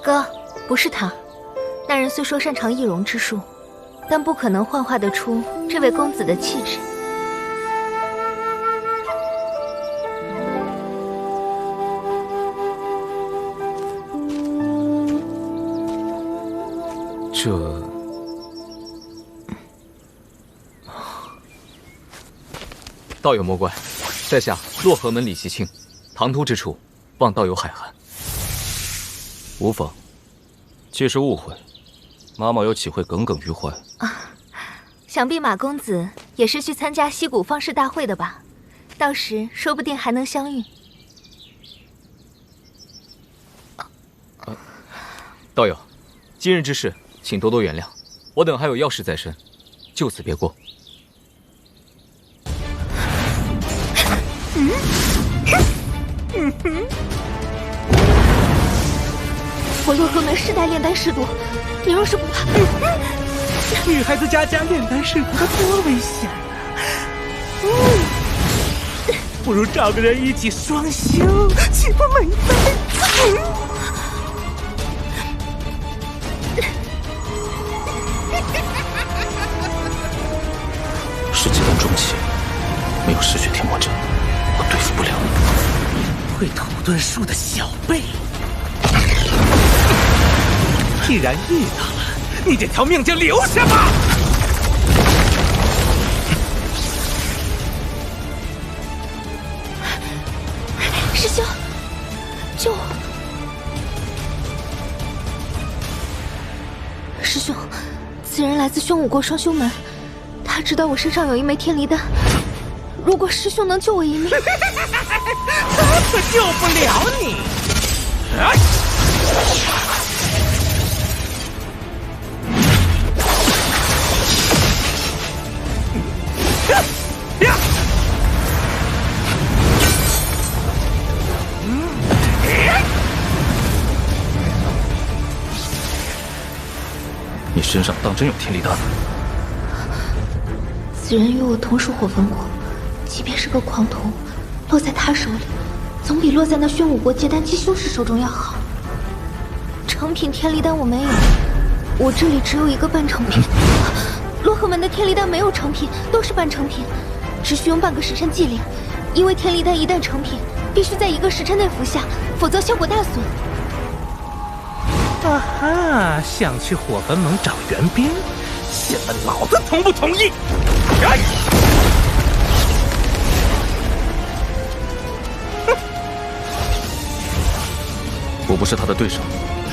哥，不是他。那人虽说擅长易容之术，但不可能幻化得出这位公子的气质。道友莫怪，在下洛河门李袭清，唐突之处，望道友海涵。无妨，既是误会，妈妈又岂会耿耿于怀啊？想必马公子也是去参加溪谷方士大会的吧？到时说不定还能相遇。道友，今日之事，请多多原谅。我等还有要事在身，就此别过。我洛河门世代炼丹师多，你若是不怕，女孩子家炼丹师徒多危险啊！不如找个人一起双修，岂不美哉？是结丹中期，没有嗜血天魔阵，我对付不了。会土遁术的小辈，既然遇到了，你这条命就留下吧。师兄，救我！师兄，此人来自宣武国双修门，他知道我身上有一枚天离丹。如果师兄能救我一命，他可救不了你。你身上当真有天离丹？此人与我同属火焚国，即便是个狂徒，落在他手里，总比落在那宣武国结丹姬修士手中要好。成品天离丹我没有，我这里只有一个半成品。洛河门的天离丹没有成品，都是半成品，只需用半个时辰祭炼。因为天离丹一旦成品，必须在1个时辰内服下，否则效果大损。啊哈！想去火焚盟找援兵，先问老子同不同意？我不是他的对手，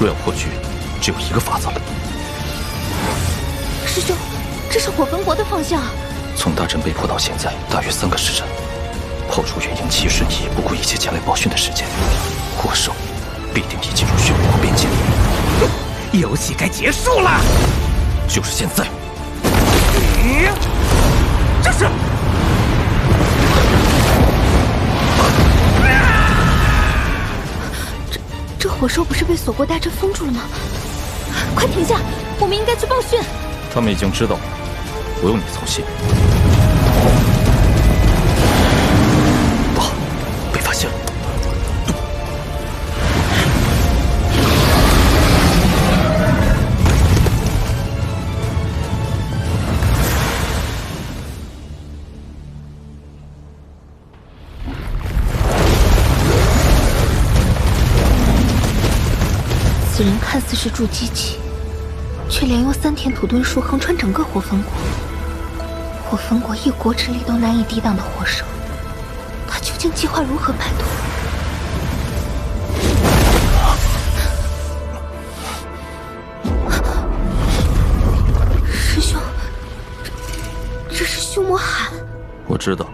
若要破局，只有一个法子。师兄，这是火焚国的方向啊！从大阵被破到现在，大约3个时辰。抛出元婴期瞬移，不顾一切前来报讯的时间，火兽必定已进入宣武国边境。游戏该结束了，就是现在。这是。这火兽不是被锁国大阵封住了吗？快停下！我们应该去报讯。他们已经知道了，不用你操心。不好，被发现了。此人看似是筑基期，却连用3天土遁术横穿整个火焚国。火焚国一国之力都难以抵挡的火兽，他究竟计划如何摆脱？师兄，这是修魔海。我知道。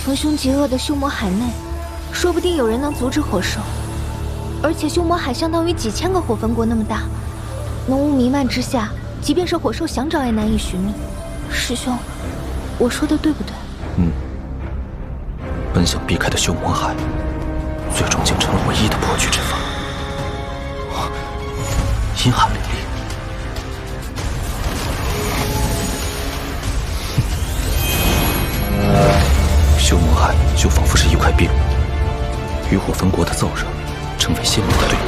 穷凶极恶的修魔海内，说不定有人能阻止火兽。而且修魔海相当于几千个火焚国那么大，浓雾弥漫之下，即便是火兽想找也难以寻觅。师兄，我说的对不对？本想避开的修魔海，最终竟成了唯一的破局之法。阴寒凛冽。修魔海就仿佛是一块冰，与火焚国的燥热成为仙魔的对立。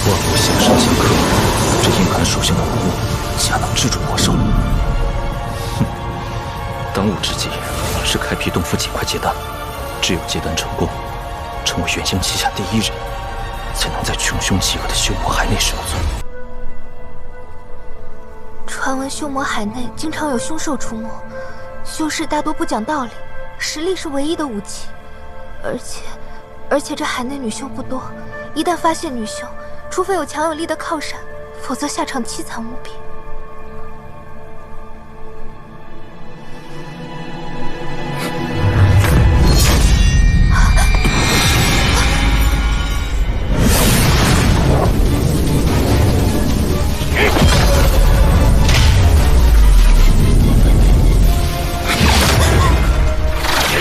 万物相生相克，这阴寒属性的无物，恰能制住魔兽。哼，当务之急是开辟洞府，尽快结丹。只有结丹成功，成为元婴旗下第一人，才能在穷凶极恶的修魔海内生存。传闻修魔海内经常有凶兽出没，修士大多不讲道理，实力是唯一的武器。而且这海内女修不多，一旦发现女修，除非有强有力的靠山，否则下场凄惨无比。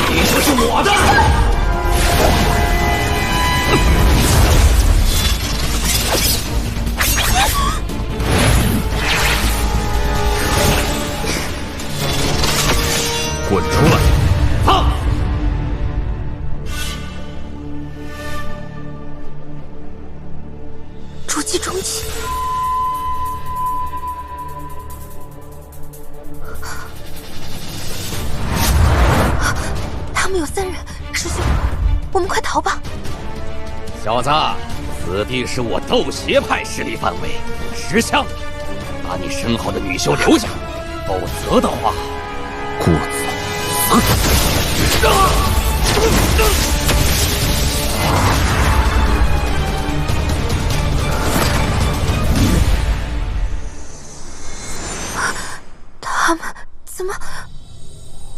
你就是我的！滚出来！放！筑基中期，他们有3人，师兄，我们快逃吧！小子，此地是我斗邪派势力范围，识相，把你身后的女修留下，否则的话，郭子。他们怎么？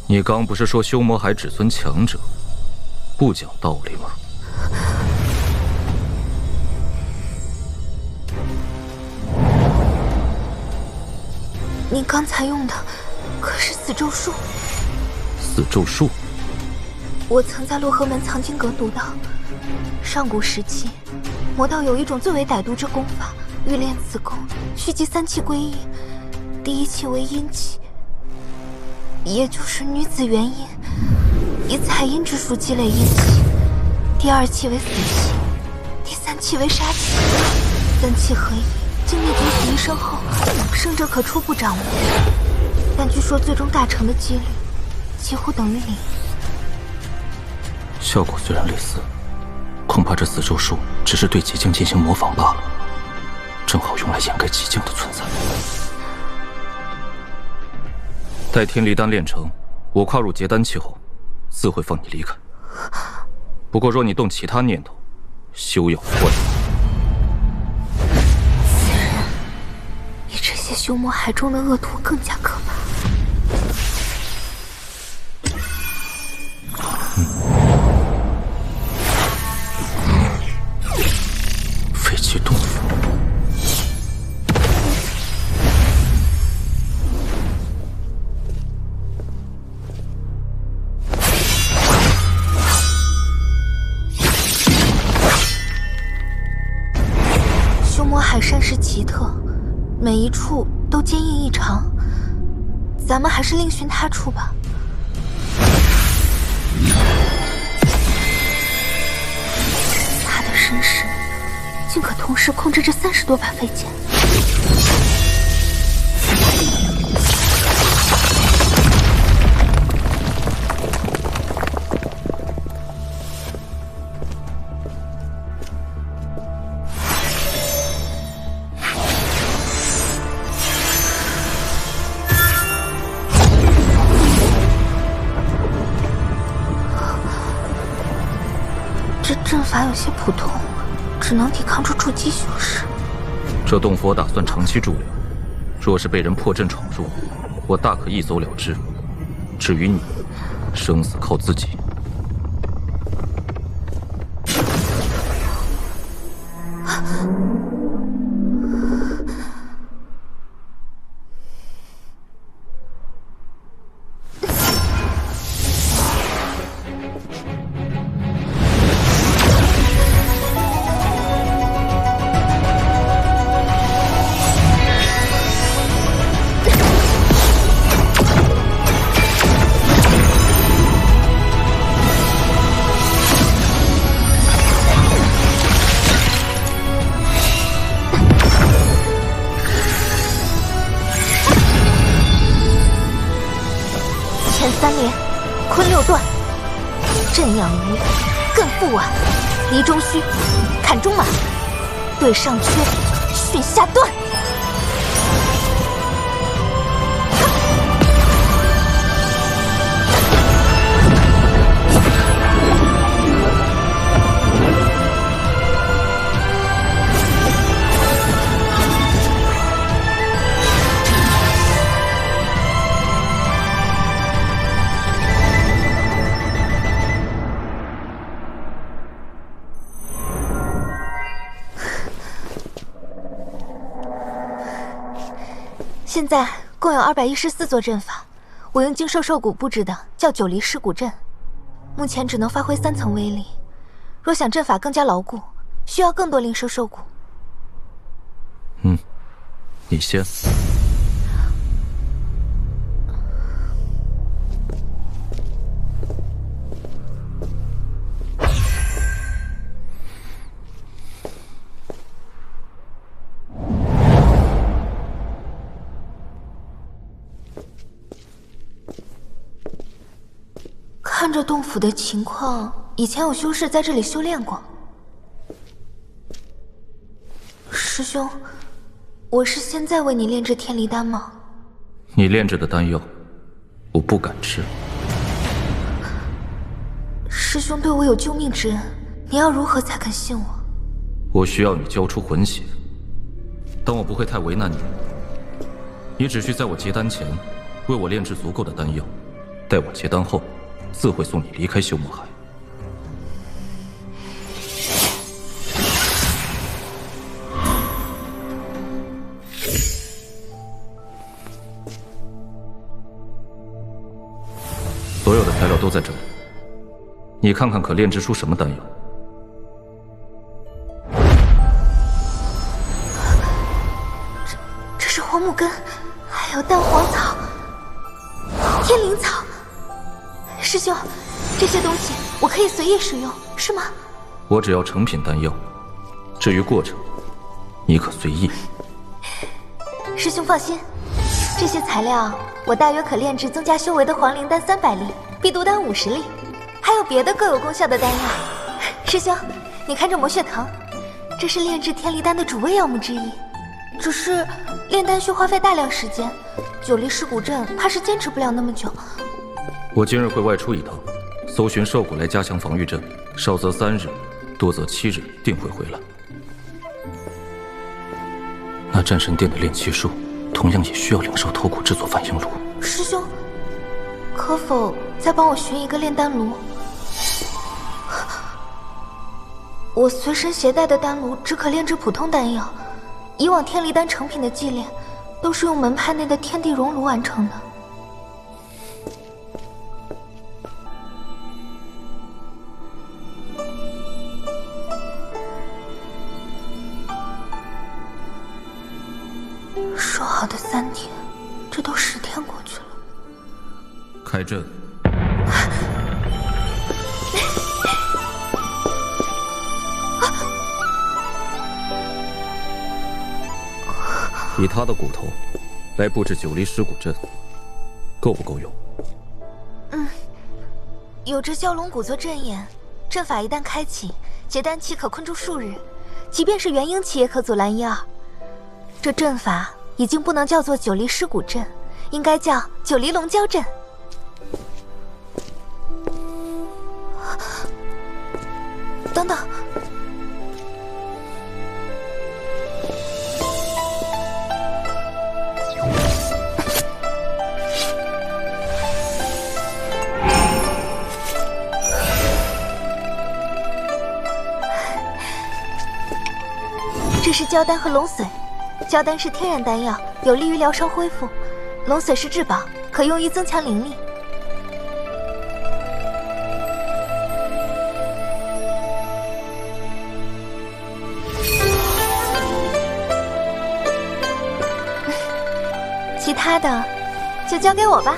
你刚不是说修魔海只尊强者，不讲道理吗？你刚才用的可是死咒术？死咒术？我曾在洛河门藏经阁读到，上古时期，魔道有一种最为歹毒之功法，欲练此功，需集3气归阴。第1气为阴气，也就是女子元阴，以采阴之术积累阴气；第2气为死气，第3气为杀气。3气合一，经历九死一生后，生者可初步掌握，但据说最终大成的几率几乎等于0。效果虽然类似，恐怕这死咒术只是对极境进行模仿罢了，正好用来掩盖极境的存在。待天离丹炼成，我跨入结丹期后，自会放你离开。不过若你动其他念头，休要怪我。此人比这些修魔海中的恶徒更加可怕。废弃洞府。修魔海山势奇特，每一处都坚硬异常，咱们还是另寻他处吧。他的身势竟可同时控制这30多把飞剑。这阵法有些普通，只能抵抗住筑基修士。这洞府我打算长期驻留，若是被人破阵闯入，我大可一走了之。至于你，生死靠自己。片3连，坤6段，震养鱼，艮复腕，离中虚，砍中马，对上缺，巽下断。现在共有214座阵法，我用精兽兽骨布置的叫9离尸骨阵，目前只能发挥3层威力。若想阵法更加牢固，需要更多灵兽兽骨。你先。看着洞府的情况，以前有修士在这里修炼过。师兄，我是现在为你炼制天离丹吗？你炼制的丹药，我不敢吃。师兄对我有救命之恩，你要如何才肯信我？我需要你交出魂血，但我不会太为难你。你只需在我结丹前，为我炼制足够的丹药，待我结丹后，自会送你离开修魔海。所有的材料都在这里，你看看可炼制出什么丹药？这是火母根，还有蛋黄草、天灵草。师兄，这些东西我可以随意使用，是吗？我只要成品丹药，至于过程，你可随意。师兄放心，这些材料我大约可炼制增加修为的黄灵丹300粒，必毒丹50粒，还有别的各有功效的丹药。师兄，你看这魔血藤，这是炼制天离丹的主味药物之一。只是炼丹需花费大量时间，9离尸骨阵怕是坚持不了那么久。我今日会外出一趟，搜寻兽骨来加强防御阵，少则3日，多则7日，定会回来。那战神殿的炼气术，同样也需要灵兽头骨制作反应炉。师兄，可否再帮我寻一个炼丹炉？我随身携带的丹炉只可炼制普通丹药，以往天离丹成品的祭炼，都是用门派内的天地熔炉完成的。说好的3天，这都10天过去了。开阵。以他的骨头来布置9离尸骨阵，够不够用？有着蛟龙骨做阵眼，阵法一旦开启，结丹期可困住数日，即便是元婴期也可阻拦1、2。这阵法已经不能叫做9离尸骨阵，应该叫9离龙蛟阵。等等，这是蛟丹和龙髓。蛟丹是天然丹药，有利于疗伤恢复；龙髓是至宝，可用于增强灵力。其他的就交给我吧。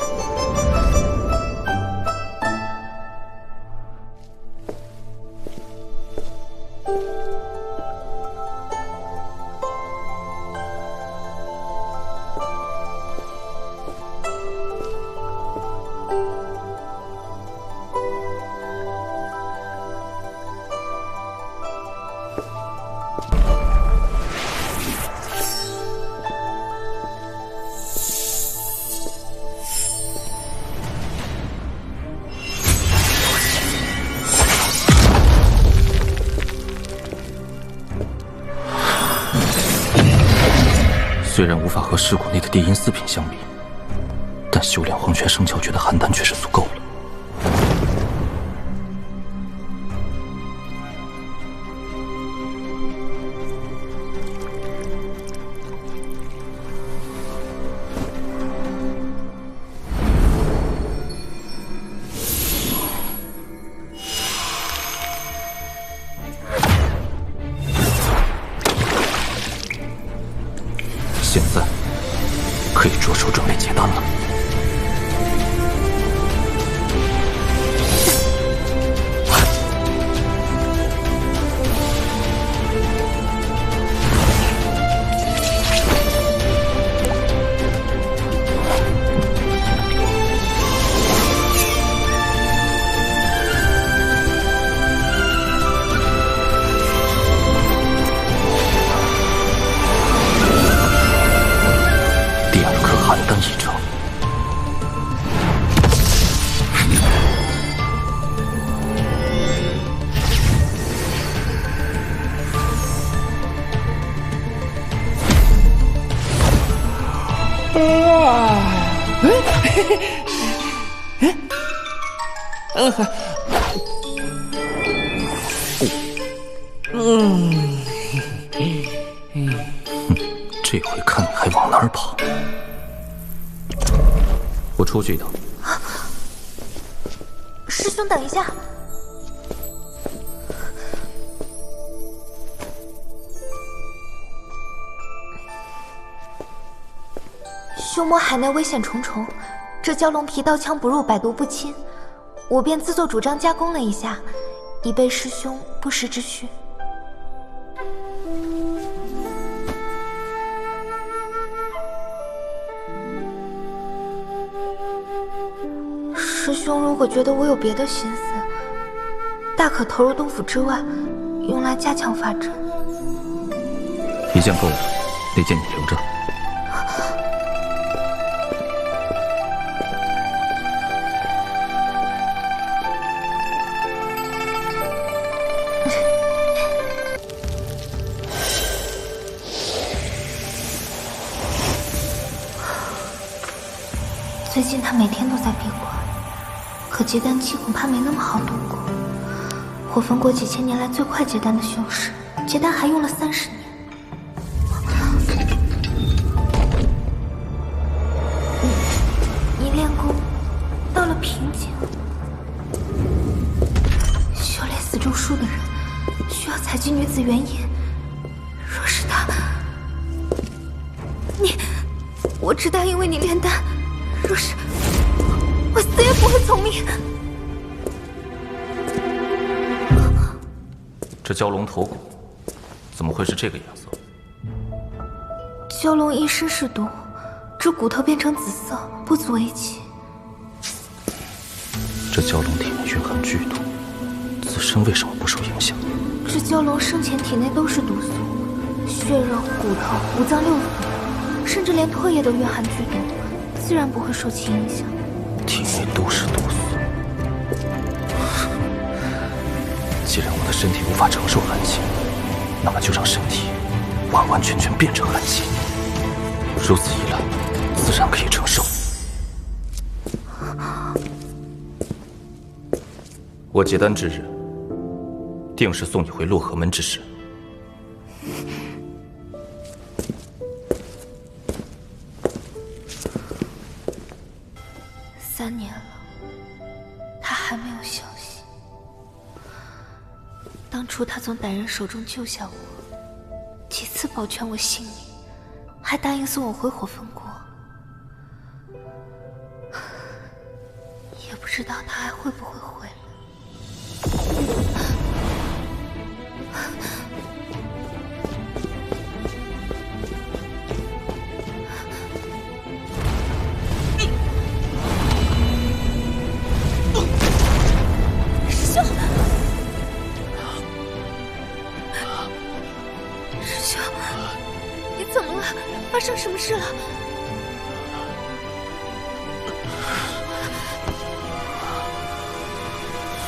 虽然无法和尸骨内的地阴四品相比，但修炼黄泉圣窍诀的邯郸却是足够了。现在可以着手准备结丹了。邯郸一成，这回看你还往哪儿跑！我出去一趟。师兄，等一下。修魔海内危险重重，这蛟龙皮刀枪不入，百毒不侵，我便自作主张加工了一下，以备师兄不时之需。师兄如果觉得我有别的心思，大可投入洞府之外，用来加强法阵。一件够了，那件你留着。最近他每天都在闭关，可结丹期恐怕没那么好度过。火焚国几千年来最快结丹的修士，结丹还用了30年。你练功到了瓶颈，修炼死咒术的人需要采集女子原因。若是他，我只答应为你炼丹。若是我死也不会从命。这蛟龙头骨怎么会是这个颜色？蛟龙一身是毒，这骨头变成紫色，不足为奇。这蛟龙体内蕴含剧毒，自身为什么不受影响？这蛟龙生前体内都是毒素，血肉、骨头、五脏六腑，甚至连唾液都蕴含剧毒。自然不会受其影响。体内都是毒素，既然我的身体无法承受寒气，那么就让身体完完全全变成寒气。如此一来，自然可以承受。我结丹之日，定是送你回洛河门之时。3年了，他还没有消息。当初他从歹人手中救下我，几次保全我性命，还答应送我回火焚国。也不知道他还会不会回来。发生什么事了？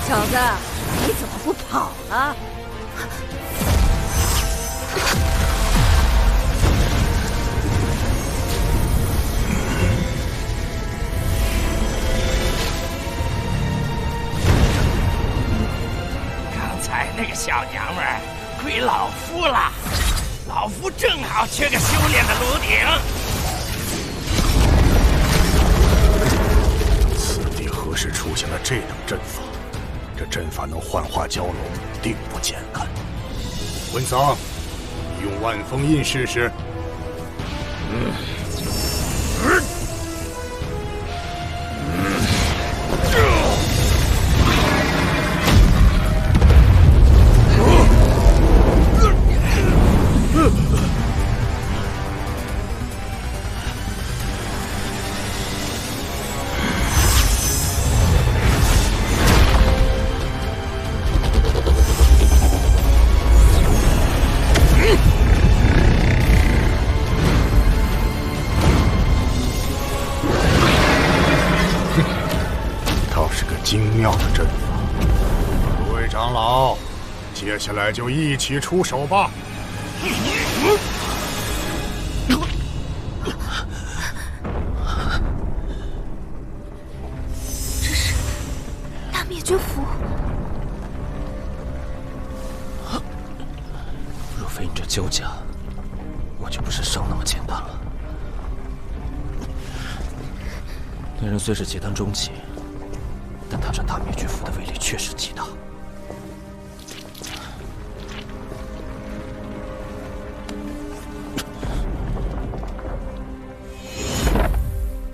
小子，你怎么不跑了？小娘们儿，归老夫了。老夫正好缺个修炼的炉鼎。此地何时出现了这等阵法？这阵法能幻化蛟龙，定不简单。文桑，你用万封印试试。精妙的阵法，诸位长老，接下来就一起出手吧。这是大灭绝符。若非你这焦甲，我就不是伤那么简单了。那人虽是结丹中期，但他这大灭绝符的威力确实极大。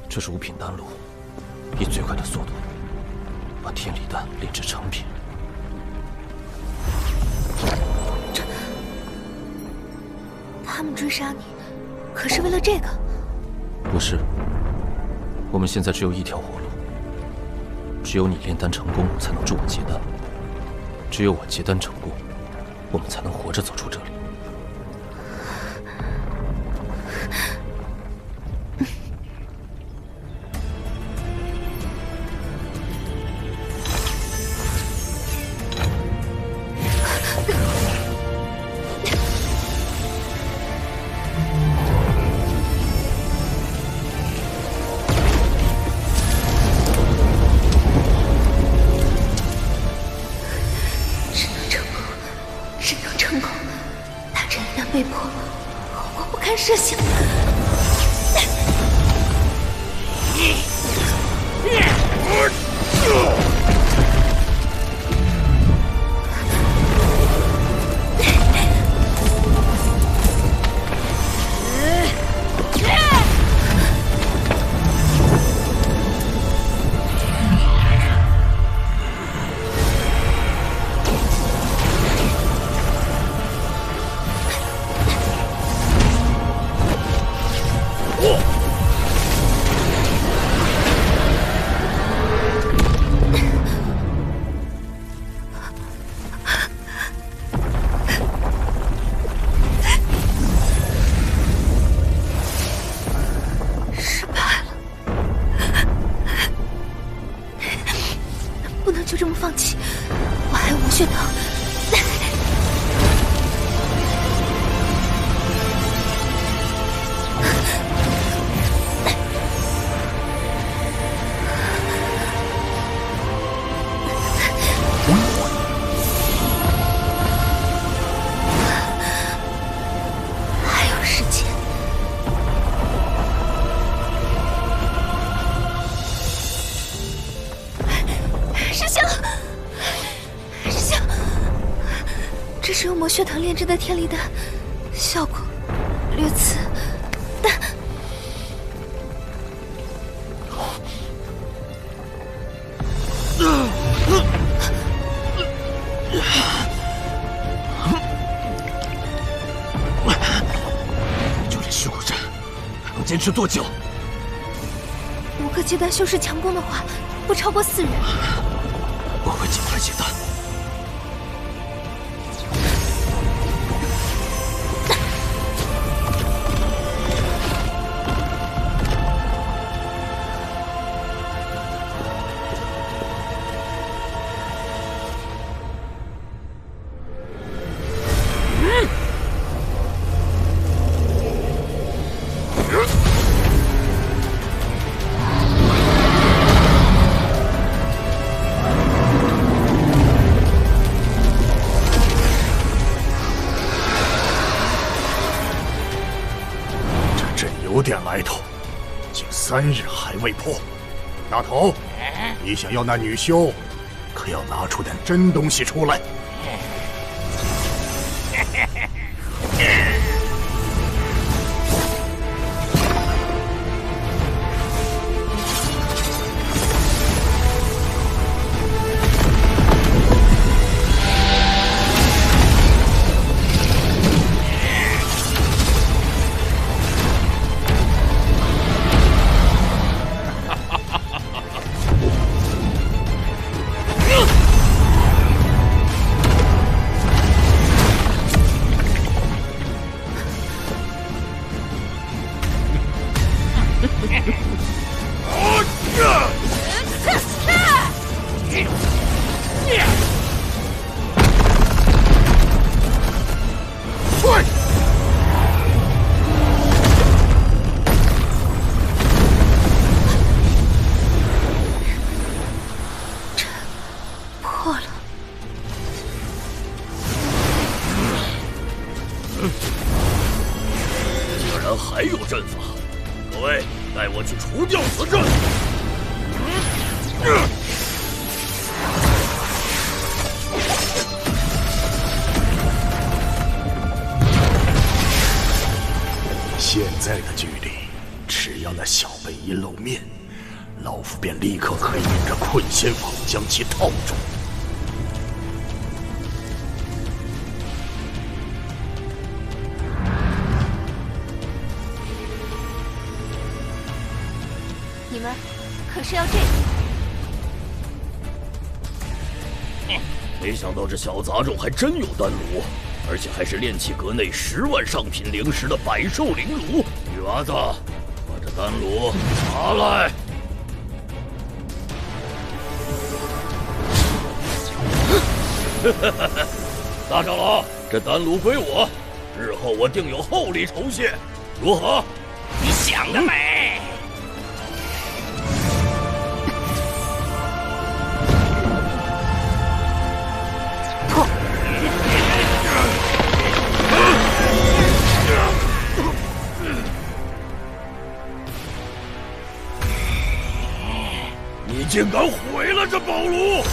这是5品丹炉，以最快的速度把天理丹炼制成品。他们追杀你，可是为了这个？不是，我们现在只有一条活路，只有你炼丹成功，才能助我结丹；只有我结丹成功，我们才能活着走出这里。被迫，后果不堪设想。就这么放弃，我还有无血藤。还有时间。师兄，师兄，这是用魔血藤炼制的天离丹，效果略次，但就这虚谷阵，还能坚持多久5个结丹修士强攻的话，不超过4人。我会尽快结丹。3日还未破。大头，你想要那女修，可要拿出点真东西出来。竟然还有阵法！各位，带我去除掉此阵！现在的距离，只要那小辈一露面，老夫便立刻可以用这困仙法将其套住。你们可是要这个？没想到这小杂种还真有丹炉，而且还是炼器阁内10万上品灵石的百兽灵炉。女娃子，把这丹炉拿来。大长老，这丹炉归我，日后我定有厚礼酬谢，如何？你想得美！你竟敢毁了这宝炉！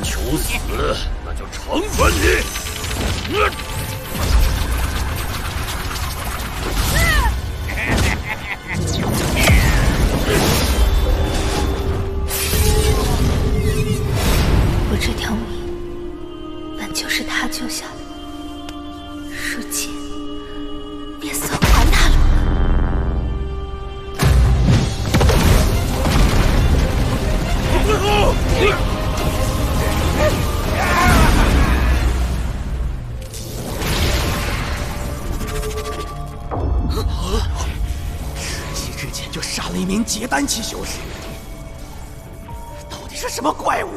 求死，那就惩罚你！我这条命本就是他救下的，如今便算还他了。之前就杀了一名结丹期修士，到底是什么怪物？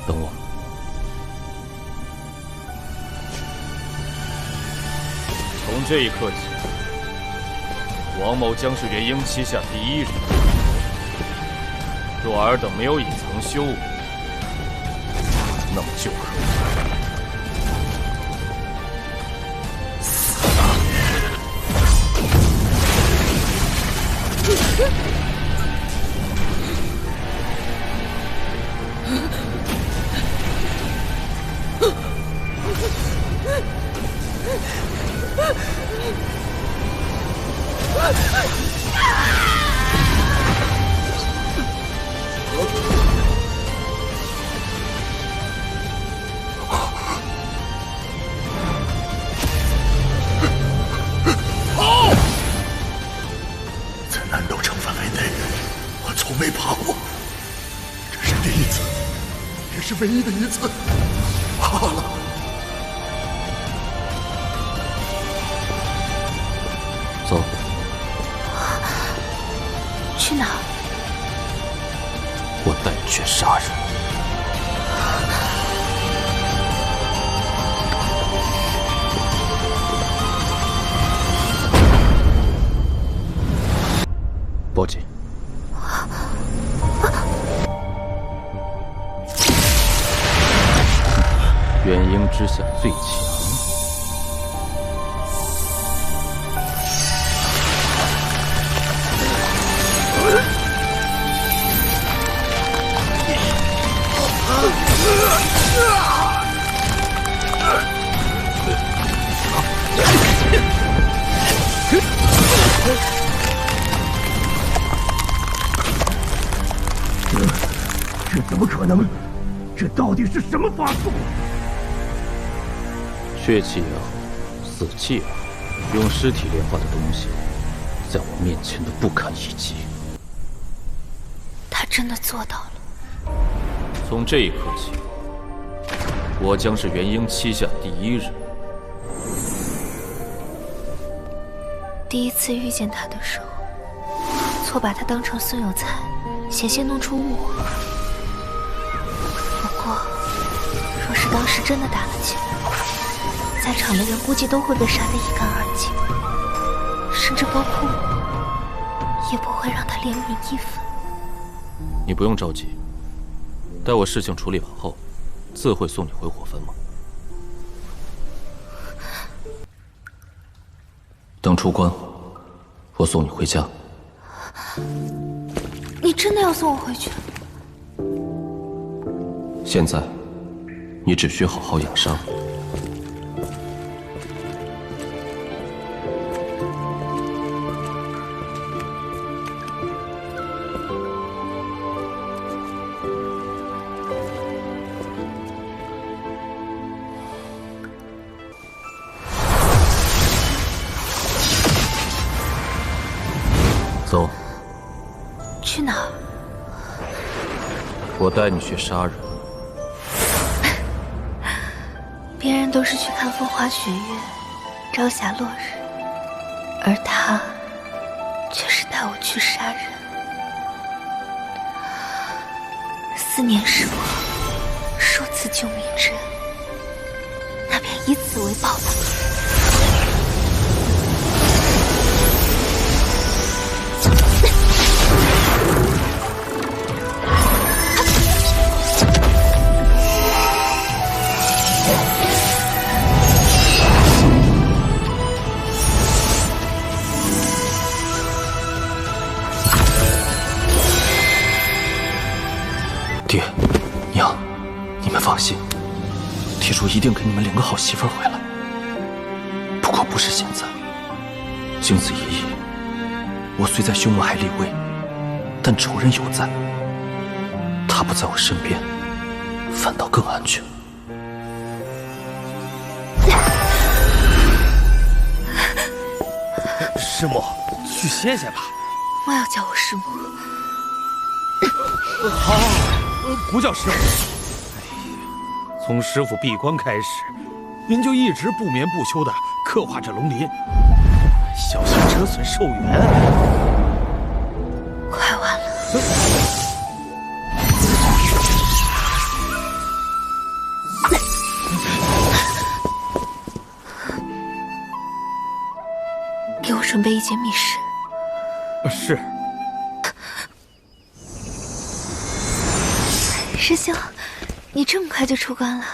等我。从这一刻起，王某将是元婴旗下第一人。若尔等没有隐藏修为，那么就可以死了。在南斗城范围内，我从没怕过，这是第一次，也是唯一的一次。怕了。走。去哪儿？我带你去杀人。报警。元婴之下最强。这怎么可能？这到底是什么法术？血气也好，死气也好，用尸体炼化的东西，在我面前都不堪一击。他真的做到了。从这一刻起，我将是元婴旗下第一人。第一次遇见他的时候，错把他当成孙有才，险些弄出误会。不过，若是当时真的打了起来，在场的人估计都会被杀得一干二净，甚至包括我，也不会让他怜悯一分。你不用着急，待我事情处理完后，自会送你回火焚吗？等出关，我送你回家。你真的要送我回去？现在，你只需好好养伤。走。去哪儿？我带你去杀人。别人都是去看风花雪月、朝霞落日，而他却是带我去杀人。4年时光，数次救命之恩，那便以此为报答。爹，娘，你们放心，铁柱一定给你们领个好媳妇儿回来。不过不是现在。经此一役，我虽在凶魔海立威，但仇人犹在。他不在我身边，反倒更安全。师母，去歇歇吧。莫要叫我师母。好，不叫师母。从师傅闭关开始，您就一直不眠不休地刻画着龙鳞，小心折损寿元。快完了。间密室。是。师兄，你这么快就出关了？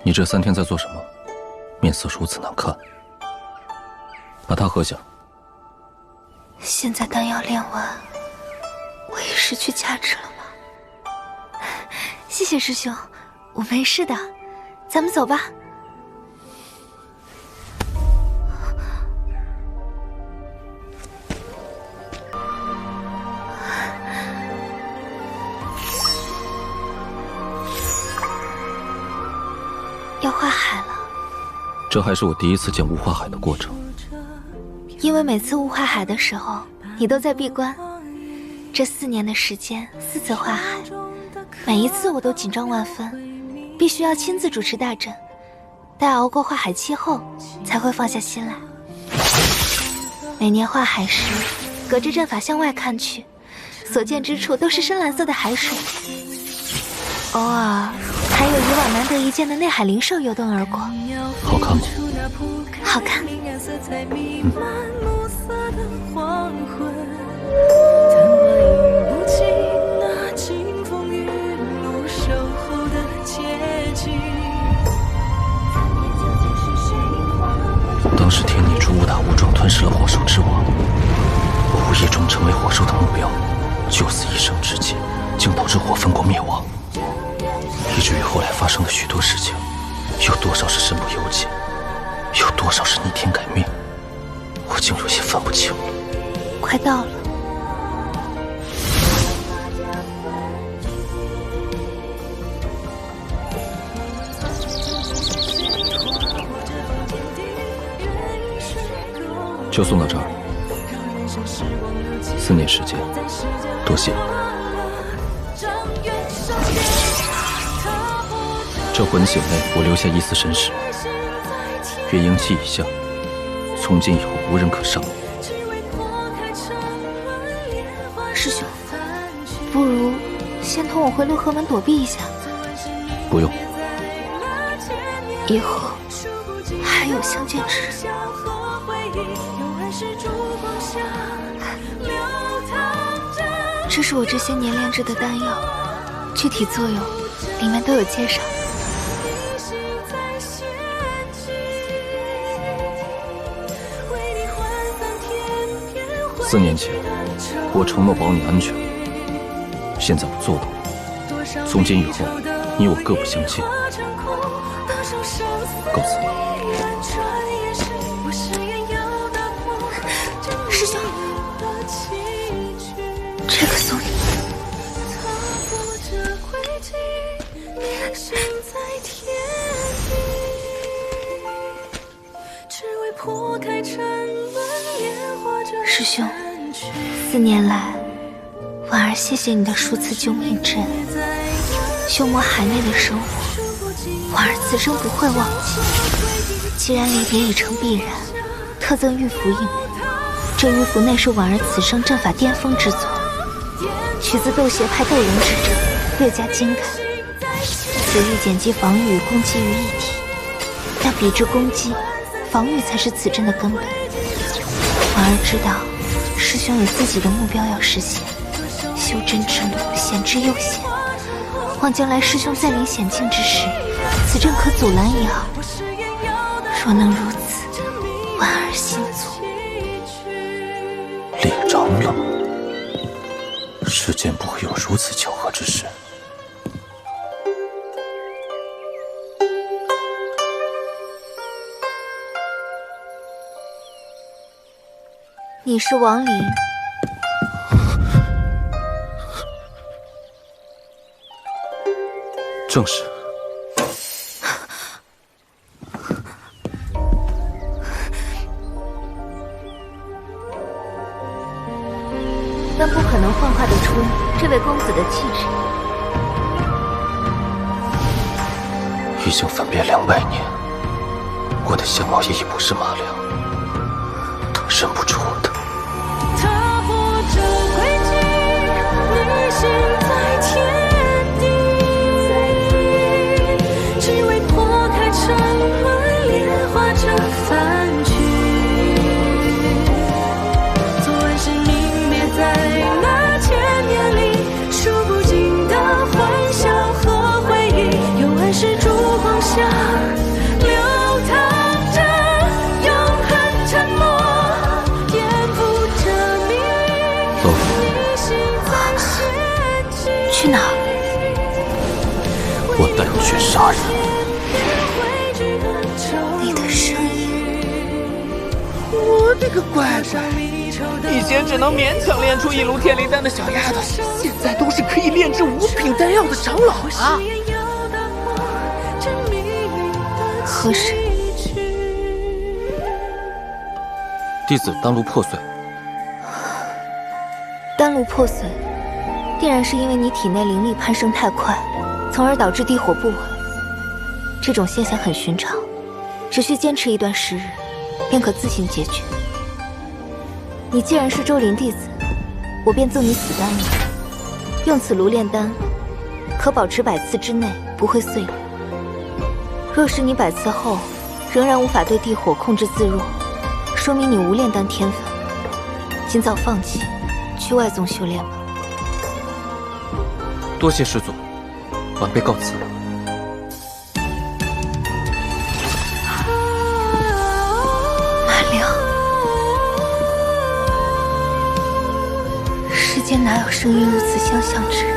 你这3天在做什么？面色如此难看。把它喝下。现在丹药炼完，我也失去价值了吗？谢谢师兄，我没事的，咱们走吧。要化海了。这还是我第一次见雾化海的过程。因为每次雾化海的时候，你都在闭关。这4年的时间，4次化海，每一次我都紧张万分，必须要亲自主持大阵。待熬过化海期后，才会放下心来。每年化海时，隔着阵法向外看去，所见之处都是深蓝色的海水，偶尔还有以往难得一见的内海灵兽游动而过。好看吗？好看。当时天逆珠误打误撞吞噬了火兽之王，我无意中成为火兽的目标，九死一生之际，竟导致火分国灭亡，以至于后来发生的许多事情，有多少是身不由己，有多少是逆天改命，我竟有些分不清了。快到了。就送到这儿，4年时间，多谢。这魂血内我留下一丝神识，元婴期以下，从今以后无人可伤。师兄，不如先同我回洛河门躲避一下。不用，以后还有相见之日。这是我这些年炼制的丹药，具体作用里面都有介绍。4年前，我承诺保你安全，现在我做到了。从今以后，你我各不相欠。告辞。师兄，这个送你。师兄，4年来，婉儿谢谢你的数次救命之恩。修魔海内的生活，婉儿此生不会忘记。既然离别已成必然，特赠玉符一枚。这玉符内是婉儿此生阵法巅峰之作，取自斗邪派斗人之阵，略加精改。此玉简击防御与攻击于一体，但比之攻击，防御才是此阵的根本。婉儿知道，师兄有自己的目标要实现，修真之路险之又险。望将来师兄再临险境之时，此阵可阻拦一二。若能如此，婉儿心足。李长老，世间不会有如此巧合之事。你是王林？正是。但不可能幻化得出这位公子的气质。已经分别200年，我的相貌也已不是马良，他认不出我的。踏破这轨迹，逆行在天地，只为破开沉沦，炼化这凡去哪儿？我带你去杀人。你的声音，我的个乖乖！以前只能勉强练出1炉天灵丹的小丫头，现在都是可以炼制5品丹药的长老啊！何时？弟子丹炉破碎。丹炉破碎，定然是因为你体内灵力攀升太快，从而导致地火不稳。这种现象很寻常，只需坚持一段时日，便可自行解决。你既然是周灵弟子，我便赠你此丹炉，用此炉炼丹，可保持100次之内不会碎裂。若是你100次后仍然无法对地火控制自若，说明你无炼丹天分，尽早放弃，去外宗修炼吧。多谢师祖，晚辈告辞。马良，世间哪有声音如此相像之人？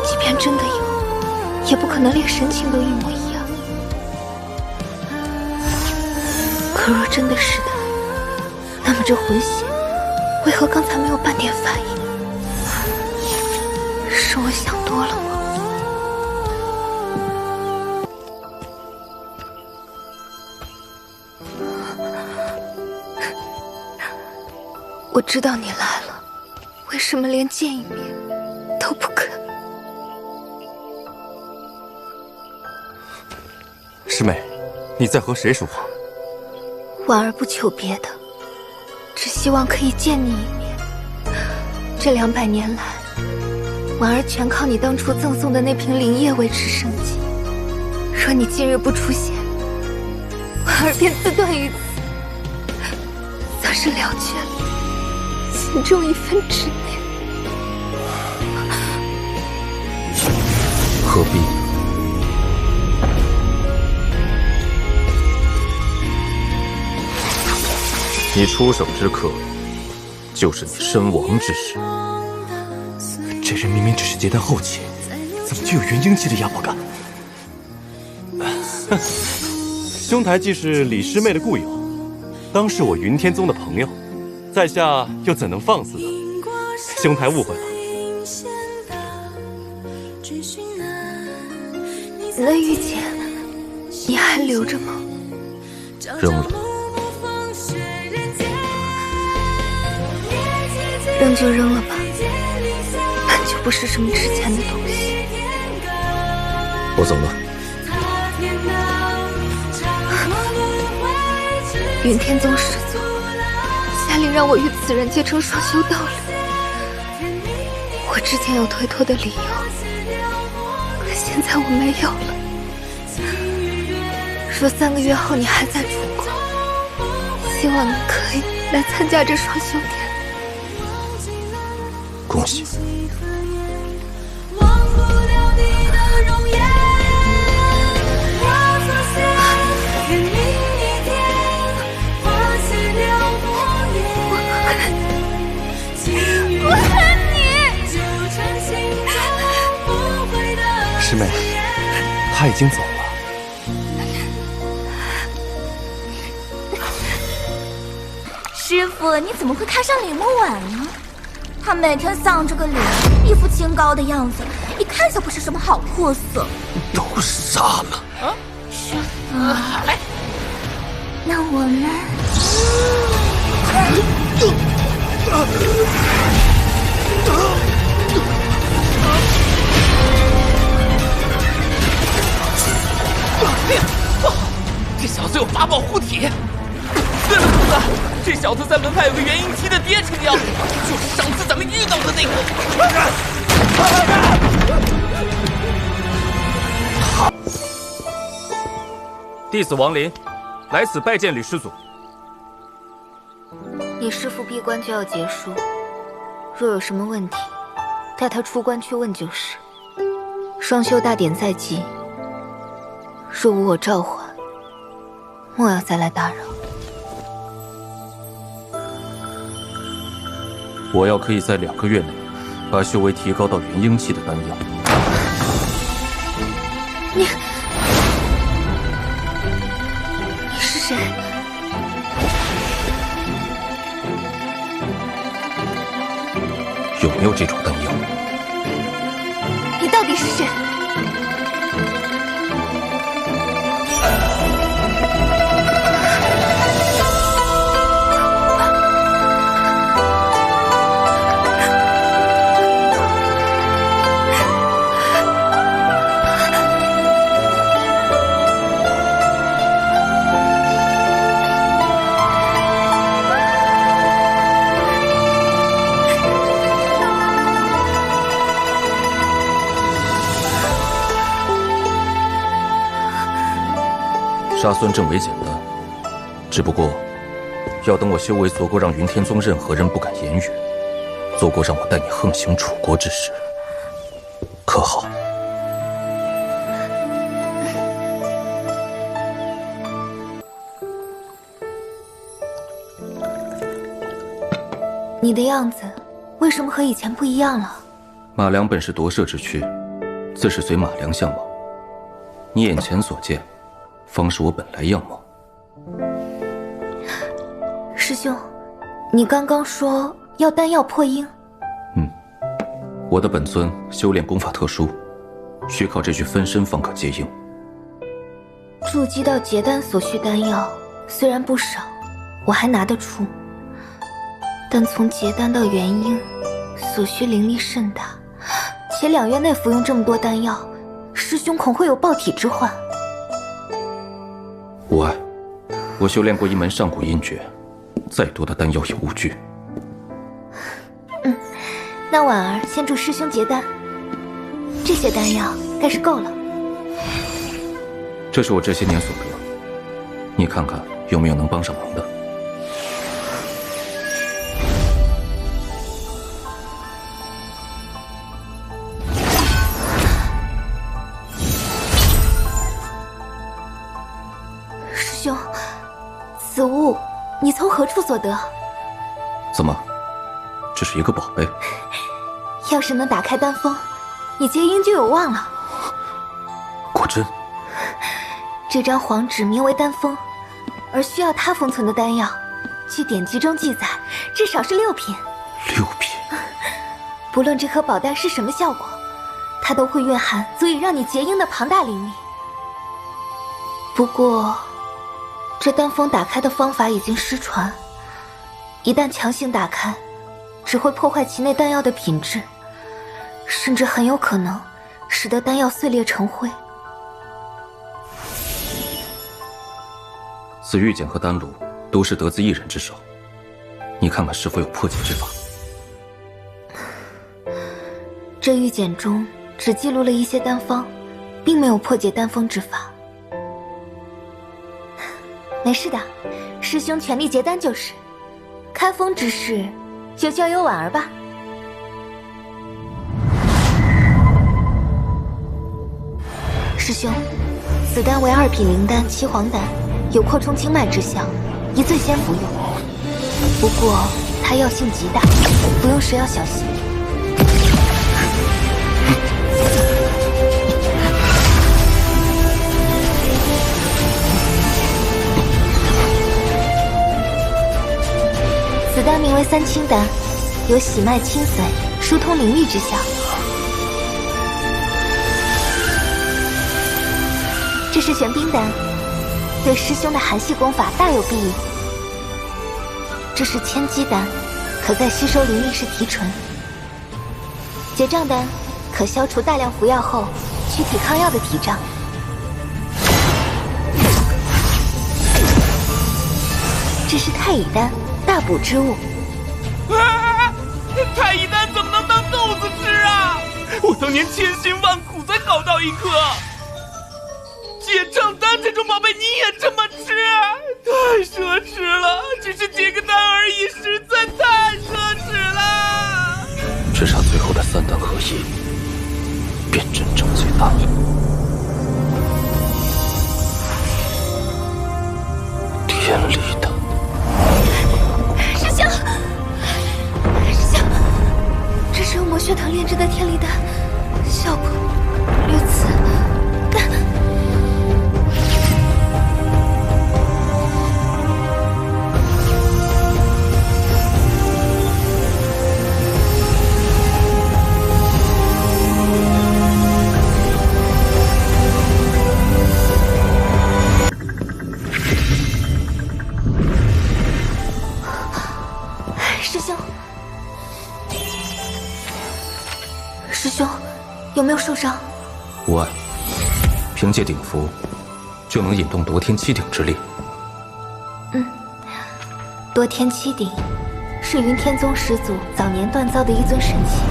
即便真的有，也不可能连神情都一模一样。可若真的是他，那么这魂血为何刚才没有半点反应？是我想多了吗？我知道你来了，为什么连见一面都不肯？师妹，你在和谁说话？婉儿不求别的，只希望可以见你一面。这200年来，婉儿全靠你当初赠送的那瓶灵液维持生计。若你今日不出现，婉儿便自断于此，算是了却了心中一份执念。何必？你出手之刻，就是你身亡之时。这人明明只是结丹后期，怎么就有元婴期的压迫感？兄台既是李师妹的故友，当是我云天宗的朋友，在下又怎能放肆呢？兄台误会了。那玉简，你还留着吗？扔了。扔就扔了吧，本就不是什么值钱的东西。我走了。云天宗师祖下令让我与此人结成双修道侣，我之前有推脱的理由，可现在我没有了。若3个月后你还在出国，希望你可以来参加这双修殿。恭喜！师妹，他已经走了。师傅，你怎么会看上李莫婉呢？他每天丧着个脸，一副清高的样子，一看就不是什么好货色。都杀了。啊，师傅，好嘞。那我们，不好，这小子有8宝护体。对了，公子，这小子在门派有个元婴期的爹撑腰，就是上次咱们遇到的那个。弟子王林，来此拜见吕师祖。你师父闭关就要结束，若有什么问题，带他出关去问就是。双修大典在即，若无我召唤，莫要再来打扰。我要可以在2个月内把修为提高到元婴期的丹药。你是谁？有没有这种丹药？你到底是谁？杀孙正为简单，只不过要等我修为足够让云天宗任何人不敢言语，足够让我带你横行楚国之时，可好？你的样子为什么和以前不一样了？马良本是夺舍之躯，自是随马良相貌。你眼前所见，方是我本来样貌。师兄，你刚刚说要丹药破婴？我的本尊修炼功法特殊，需靠这具分身方可结婴。筑基到结丹所需丹药虽然不少，我还拿得出，但从结丹到元婴所需灵力甚大，且2月内服用这么多丹药，师兄恐会有爆体之患。无碍，我修炼过一门上古阴诀，再多的丹药也无惧。那婉儿先助师兄结丹，这些丹药该是够了。这是我这些年所得，你看看有没有能帮上忙的。师兄，此物你从何处所得？怎么，这是一个宝贝？要是能打开丹封，你结婴就有望了。果真？这张黄纸名为丹封，而需要它封存的丹药，据典籍中记载，至少是6品。6品。不论这颗宝丹是什么效果，它都会蕴含足以让你结婴的庞大灵力。不过，这丹封打开的方法已经失传，一旦强行打开，只会破坏其内丹药的品质，甚至很有可能使得丹药碎裂成灰。此玉简和丹炉都是得自一人之手，你看看是否有破解之法？这玉简中只记录了一些丹方，并没有破解丹封之法。没事的，师兄全力结丹就是。开封之事，就交由婉儿吧。师兄，此丹为2品灵丹七黄丹，有扩充经脉之效，宜最先服用。不过它药性极大，服用时要小心。此丹名为3清丹，有洗脉清髓、疏通灵力之效。这是玄冰丹，对师兄的寒系功法大有裨益。这是千机丹，可在吸收灵力时提纯。结障丹可消除大量服药后躯体抗药的体障。这是太乙丹，大补之物。太乙丹怎么能当豆子吃啊？我当年千辛万苦才搞到一颗。结障丹这种宝贝你也这么吃？太奢侈了，只是结个丹而已，实在太奢侈了。只差最后的3丹合一，便真正结丹了。天理丹。师兄，师兄，这是由魔血藤这个天离丹效果如此，但师兄，有没有受伤？无碍，凭借鼎符就能引动夺天七鼎之力。夺天七鼎是云天宗始祖早年锻造的一尊神器，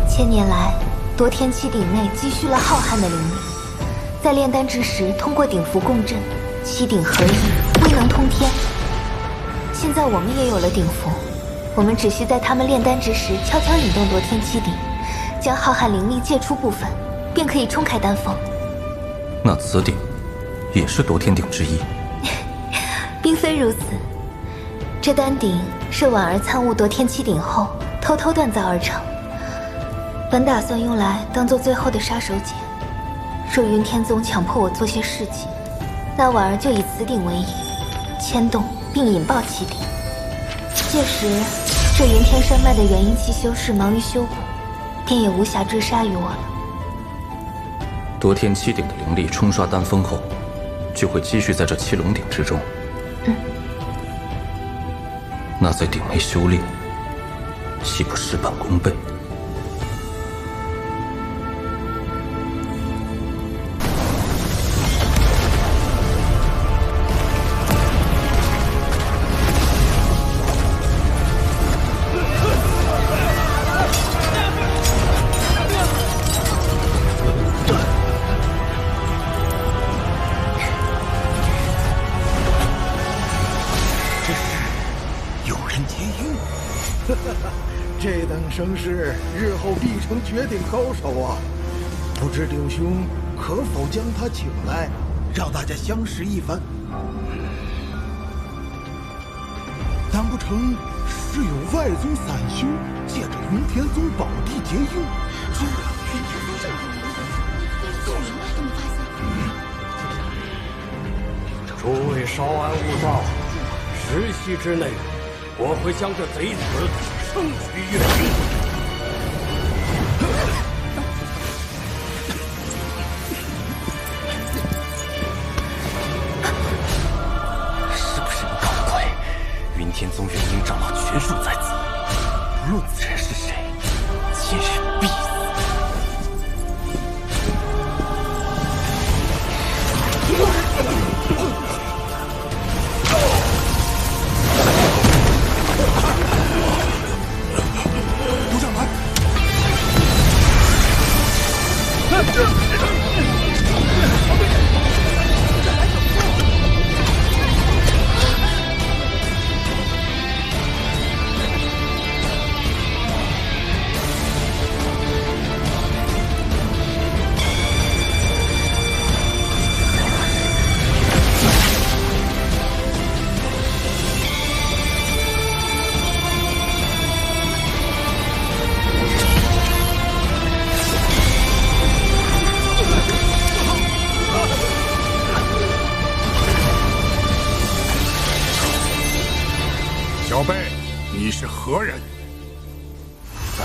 千年来，夺天七鼎内积蓄了浩瀚的灵力，在炼丹之时通过鼎符共振，七鼎合一，威能通天。现在我们也有了鼎符，我们只需在他们炼丹之时悄悄引动夺天七鼎，将浩瀚灵力借出部分，便可以冲开丹峰。那此鼎也是夺天鼎之一？并非如此，这丹鼎是婉儿参悟夺天七鼎后偷偷锻造而成，本打算用来当做最后的杀手锏。若云天宗强迫我做些事情，那婉儿就以此鼎为引，牵动并引爆七鼎。届时，这云天山脉的元婴期修士忙于修补，便也无暇追杀于我了。夺天七鼎的灵力冲刷丹峰后，就会积蓄在这七龙鼎之中。那在鼎内修炼，岂不事半功倍？这等声势，日后必成绝顶高手啊！不知鼎兄可否将他请来，让大家相识一番？难不成是有外宗散修借着云天宗宝地结印？这云天宗这么有名，是人外都没发现。诸位稍安勿躁，10息之内，我会将这贼子生取月灵。是不是你搞的鬼？云天宗元婴长老全数在此，不论此人是谁，今日必死。不上来！小辈，你是何人？在。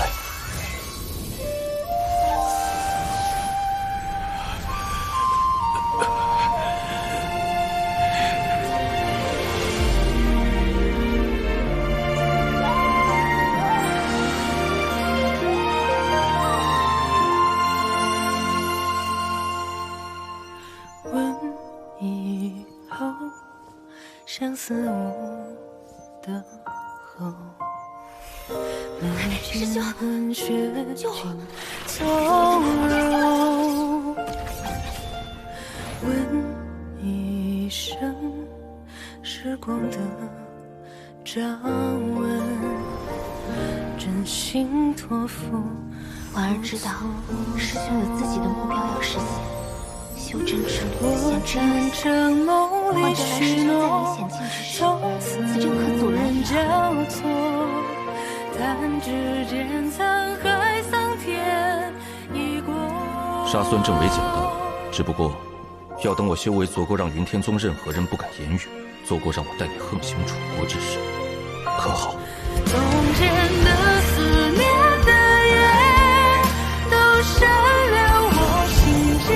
问以后，相思无的后，师兄，救我！问一声时光的掌纹，真心托付。婉儿知道师兄有自己的目标要实现，修真之路险之又险，换得来师兄在你险境之时，此阵可阻拦吗？但指尖沧海桑田。杀孙正为简单，只不过要等我修为足够让云天宗任何人不敢言语，足够让我带你横行楚国之时，可好？从前的思念的夜，都闪亮我心间，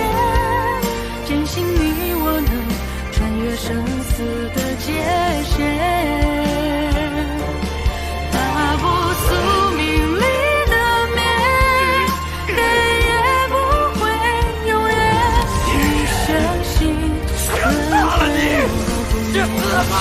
坚信你我能穿越生死的界限。大步宿命里的面，黑夜不会永远。你相信轮回这死吧！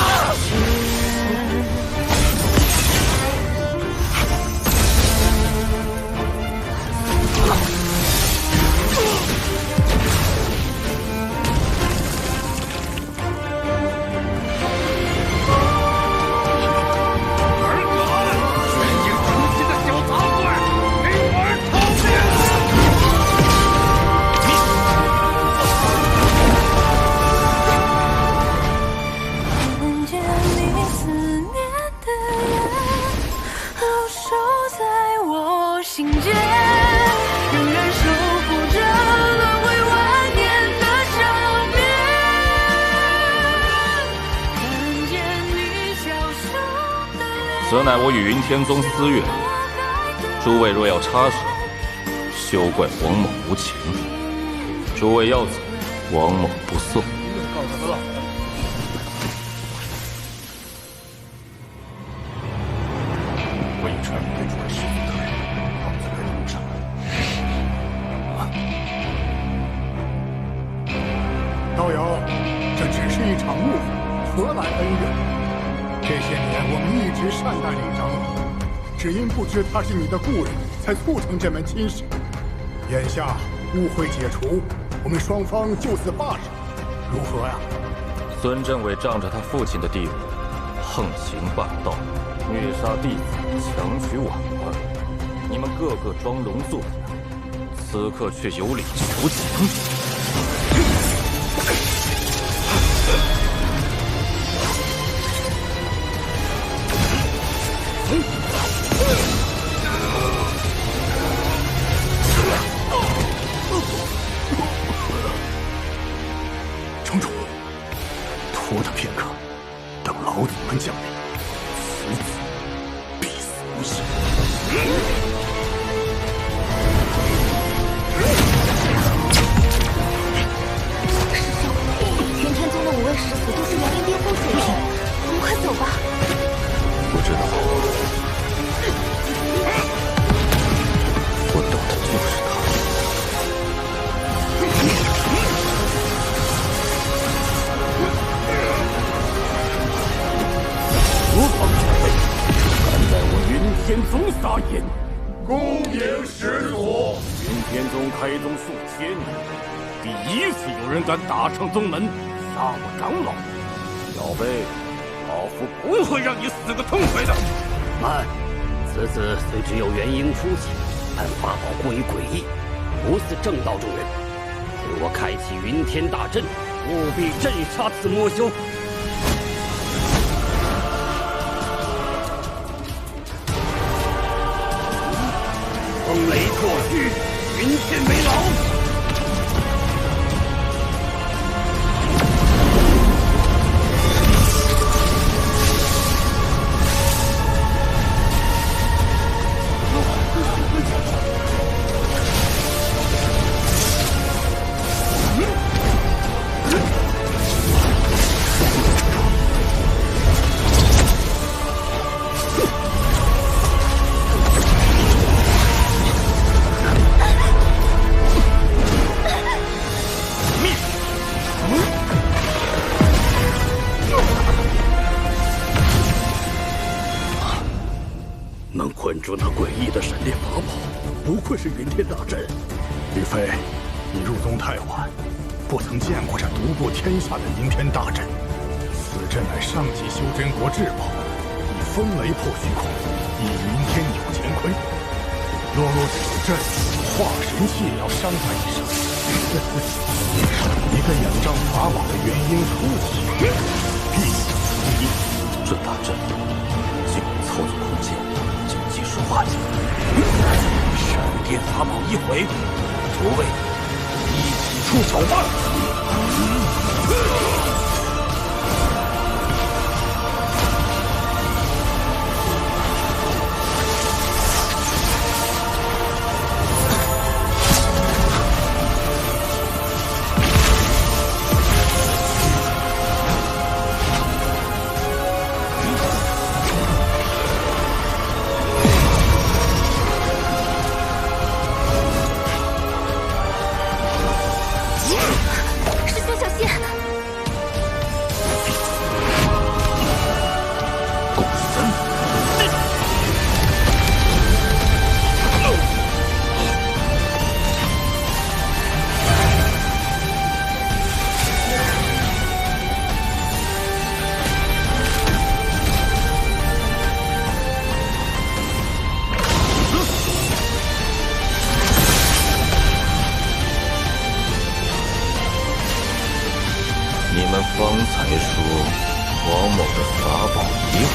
此乃我与云天宗私约，诸位若要插手，休怪王某无情。诸位要走，王某不送。魏传对主的师傅大人，老子来路上了。道友，这只是一场误会，何来恩怨？这些年我们一直善待李长老，只因不知他是你的故人，才促成这门亲事。眼下误会解除，我们双方就此罢手，如何呀？孙政委仗着他父亲的地位，横行霸道，虐杀弟子，强取碗筷，你们个个装聋作哑，此刻却有理求情。城主，拖他片刻，等老子们降临，此子必死无疑。师兄，云天宗的5位师傅都是元灵巅峰水平，我们快走吧。不知道，我斗的就是他。何方前辈，敢在我云天宗撒野？恭迎始祖。云天宗开宗数千年，第一次有人敢打上宗门，杀我长老。小辈，老夫不会让你死个痛快的。慢，此子虽只有元婴初期，但法宝过于诡异，不似正道中人。随我开启云天大阵，务必镇杀此魔修。风雷破虚，云天为牢。能困住那诡异的神炼法宝，不愧是云天大阵。李飞，你入宗太晚，不曾见过这独步天下的云天大阵。此阵乃上级修真国至宝，以风雷破虚空，以云天有乾坤。落入此阵，化神器也要伤他一生。一个仰仗法宝的元婴初期，必死无疑。这大阵竟能操作空间，将技术化解。闪电法宝一毁，诸位，出手吧！方才说王某的法宝遗物，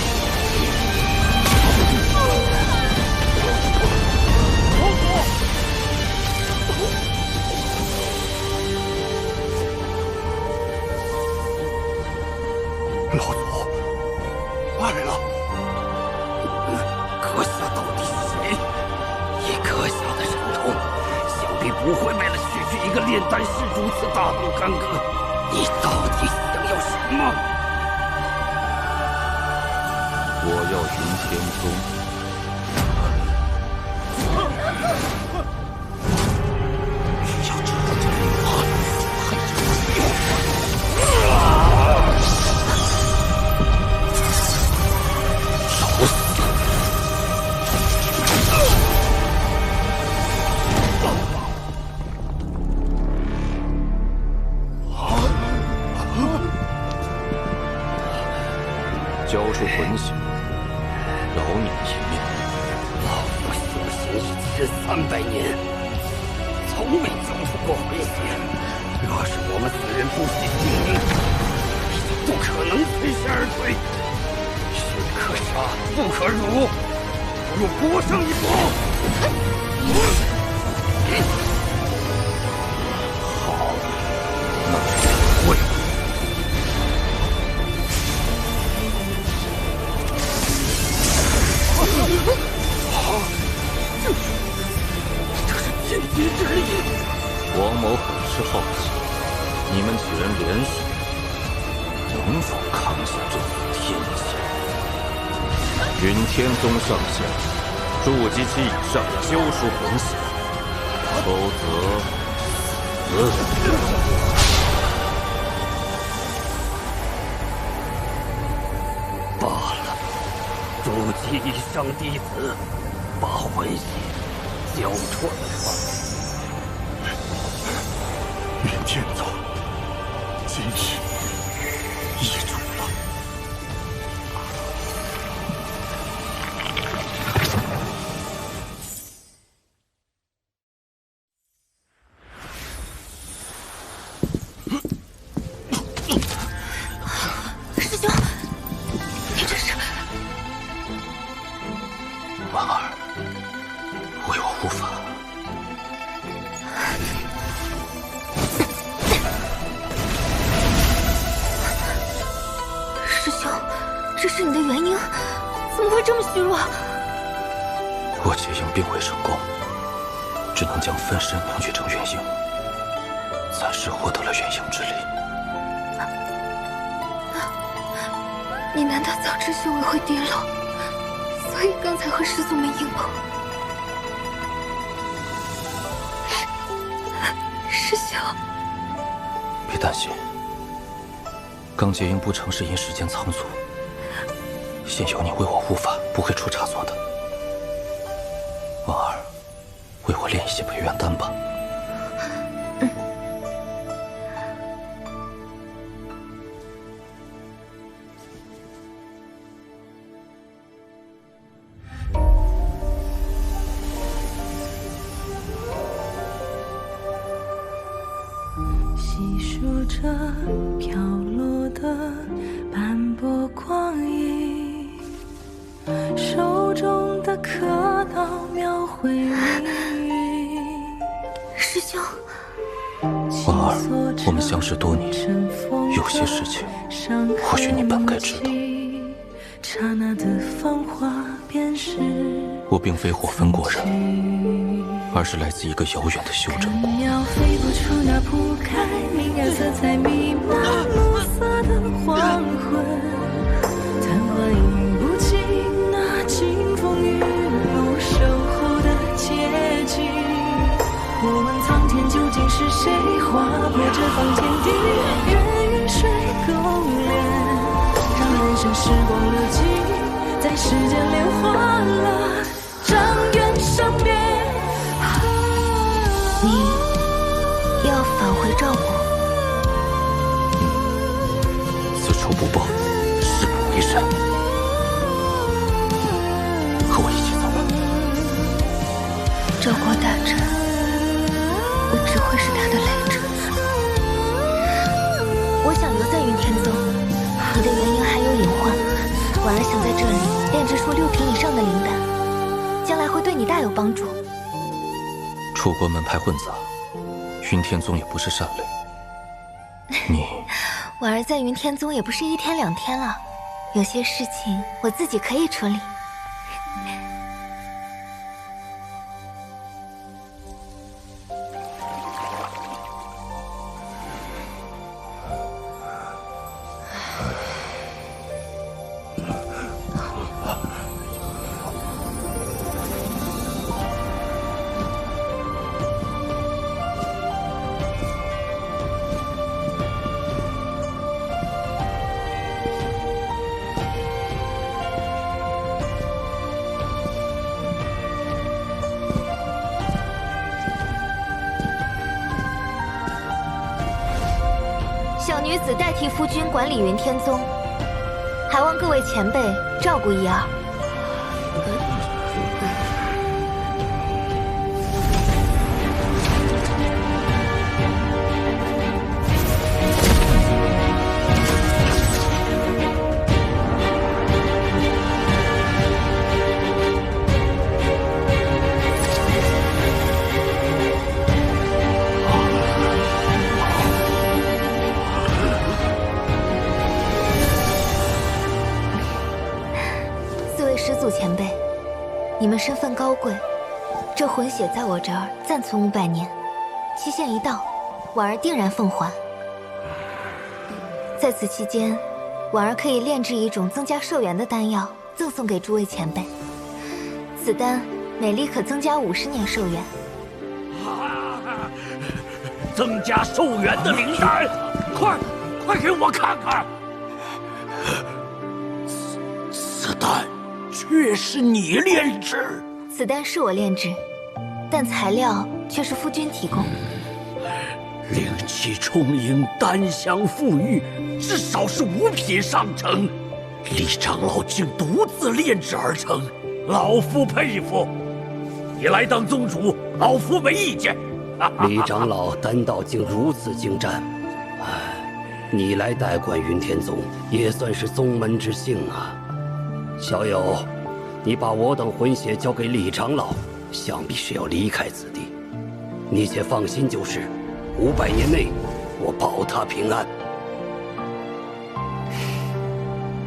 老祖败了！阁下到底是谁？以阁下的神通，想必不会为了区区一个炼丹师如此大动干戈。你到底想要什么？我要云天宗。交出魂血，饶你一命。老夫修行1300年，从未交出过魂血。若是我们4人不惜性命，你就不可能随时而退。士可杀，不可辱，不如搏胜一搏。好，那就领会。这是天劫之力！王某很是好奇，你们几人联手，能否扛下这次天劫？云天宗上下，筑基期以上交出魂血，否则死。罢了，筑基以上弟子。把魂血交出来吧！云天宗今日易主了。师兄，你这是……婉儿。为我护法，师兄，这是你的元婴，怎么会这么虚弱？我结婴并未成功，只能将分身凝聚成元婴，暂时获得了元婴之力。你难道早知修为会跌落，所以刚才和师祖们硬碰？师兄，别担心，刚结婴不成是因时间仓促，现有你为我护法，不会出差错的。婉儿，为我炼一些培元丹吧。细数着飘落的斑驳光影，手中的刻刀描绘命运。师兄，婉儿，我们相识多年，有些事情，或许你本该知道。我并非火焚国人，而是来自一个遥远的修真国。飞不出那铺开明月色彩弥漫暮色的黄昏，昙花饮不尽那清风雨露守候的结局。我问苍天究竟是谁划破这方天地，任云水勾连，让人生时光流尽，在世间炼化了张元生灭。你要返回赵国？此仇不报，誓不为人。和我一起走吧。赵国大战，我只会是他的累赘。我想留在云天宗，你的原因还有隐患。婉儿想在这里炼制出6品以上的灵丹，将来会对你大有帮助。楚国门派混杂，云天宗也不是善类。你，婉儿在云天宗也不是1天2天了，有些事情我自己可以处理。小女子代替夫君管理云天宗，还望各位前辈照顾一二。师祖前辈，你们身份高贵，这魂血在我这儿暂存500年，期限一到，婉儿定然奉还。在此期间，婉儿可以炼制一种增加寿元的丹药，赠送给诸位前辈。此丹每粒可增加50年寿元。增加寿元的灵丹，快给我看看！此丹。却是你炼制？此丹是我炼制，但材料却是夫君提供。灵气充盈，丹香馥郁，至少是5品上乘。李长老竟独自炼制而成，老夫佩服。你来当宗主，老夫没意见。李长老丹道竟如此精湛，你来代管云天宗，也算是宗门之幸啊。小友，你把我等魂血交给李长老，想必是要离开此地。你且放心就是，500年内我保他平安。